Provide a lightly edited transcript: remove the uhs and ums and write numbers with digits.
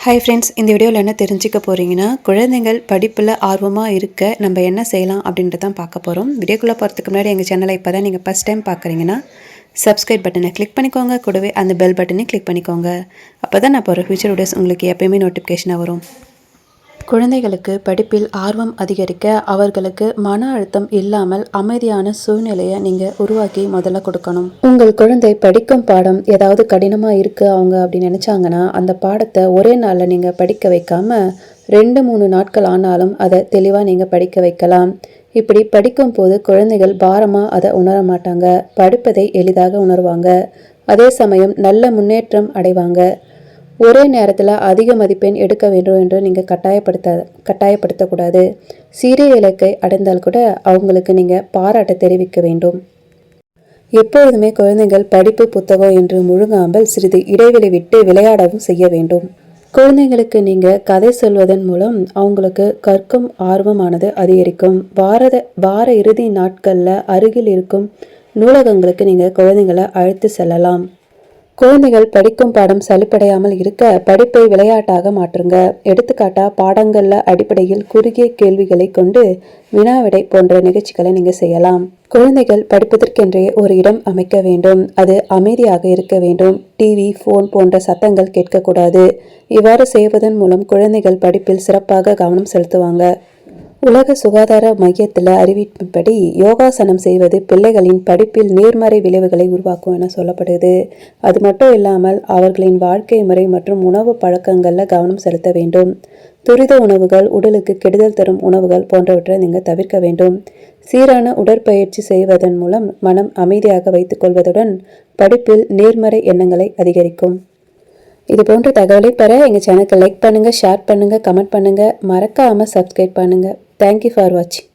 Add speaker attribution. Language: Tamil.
Speaker 1: ஹாய் ஃப்ரெண்ட்ஸ், இந்த வீடியோவில் என்ன தெரிஞ்சுக்க போகிறீங்கன்னா, குழந்தைகள் படிப்பில் ஆர்வமாக இருக்க நம்ம என்ன செய்யலாம் அப்படின்றத தான் பார்க்க போகிறோம். வீடியோக்குள்ளே போகிறதுக்கு முன்னாடி எங்கள் சேனலை இப்போ தான் நீங்கள் ஃபஸ்ட் டைம் பார்க்குறீங்கன்னா சப்ஸ்கிரைப் பட்டனை கிளிக் பண்ணிக்கோங்க. கூடவே அந்த பெல் பட்டனை கிளிக் பண்ணிக்கோங்க. அப்போ தான் நான் போகிற ஃபியூச்சர் வீடியோஸ் உங்களுக்கு எப்போயுமே நோட்டிஃபிகேஷனாக வரும். குழந்தைகளுக்கு படிப்பில் ஆர்வம் அதிகரிக்க அவர்களுக்கு மன அழுத்தம் இல்லாமல் அமைதியான சூழ்நிலையை நீங்கள் உருவாக்கி முதல்ல கொடுக்கணும். உங்கள் குழந்தை படிக்கும் பாடம் ஏதாவது கடினமாக இருக்குது அவங்க அப்படின்னு நினச்சாங்கன்னா அந்த பாடத்தை ஒரே நாளில் நீங்கள் படிக்க வைக்காம 2-3 நாட்கள் ஆனாலும் அதை தெளிவாக நீங்கள் படிக்க வைக்கலாம். இப்படி படிக்கும் போது குழந்தைகள் பாரமாக அதை உணர மாட்டாங்க, படிப்பதை எளிதாக உணர்வாங்க. அதே சமயம் நல்ல முன்னேற்றம் அடைவாங்க. ஒரே நேரத்தில் அதிக மதிப்பெண் எடுக்க வேண்டும் என்று நீங்கள் கட்டாயப்படுத்தக்கூடாது. சீரிய இலக்கை அடைந்தால் கூட அவங்களுக்கு நீங்கள் பாராட்ட தெரிவிக்க வேண்டும். எப்பொழுதுமே குழந்தைகள் படிப்பு புத்தகம் என்று முழுங்காமல் சிறிது இடைவெளி விட்டு விளையாடவும் செய்ய வேண்டும். குழந்தைங்களுக்கு நீங்கள் கதை சொல்வதன் மூலம் அவங்களுக்கு கற்கும் ஆர்வமானது அதிகரிக்கும். வார இறுதி நாட்களில் அருகில் இருக்கும் நூலகங்களுக்கு நீங்கள் குழந்தைங்களை அழைத்து செல்லலாம். குழந்தைகள் படிக்கும் பாடம் சலிப்படையாமல் இருக்க படிப்பை விளையாட்டாக மாற்றுங்க. எடுத்துக்காட்டா பாடங்கள்ல அடிப்படையில் குறுகிய கேள்விகளை கொண்டு வினாவிடை போன்ற நிகழ்ச்சிகளை நீங்க செய்யலாம். குழந்தைகள் படிப்பதற்கென்றே ஒரு இடம் அமைக்க வேண்டும். அது அமைதியாக இருக்க வேண்டும். டிவி, போன் போன்ற சத்தங்கள் கேட்கக்கூடாது. இவ்வாறு செய்வதன் மூலம் குழந்தைகள் படிப்பில் சிறப்பாக கவனம் செலுத்துவாங்க. உலக சுகாதார மையத்தில் அறிவிப்பின்படி யோகாசனம் செய்வது பிள்ளைகளின் படிப்பில் நேர்மறை விளைவுகளை உருவாக்கும் என சொல்லப்படுது. அது மட்டும் இல்லாமல் அவர்களின் வாழ்க்கை முறை மற்றும் உணவு பழக்கங்களில் கவனம் செலுத்த வேண்டும். துரித உணவுகள், உடலுக்கு கெடுதல் தரும் உணவுகள் போன்றவற்றை நீங்கள் தவிர்க்க வேண்டும். சீரான உடற்பயிற்சி செய்வதன் மூலம் மனம் அமைதியாக வைத்துக் கொள்வதுடன் படிப்பில் நேர்மறை எண்ணங்களை அதிகரிக்கும். இது போன்ற தகவலை பெற எங்கள் சேனலுக்கு லைக் பண்ணுங்கள், ஷேர் பண்ணுங்கள், கமெண்ட் பண்ணுங்கள், மறக்காமல் சப்ஸ்கிரைப் பண்ணுங்கள். Thank you for watching.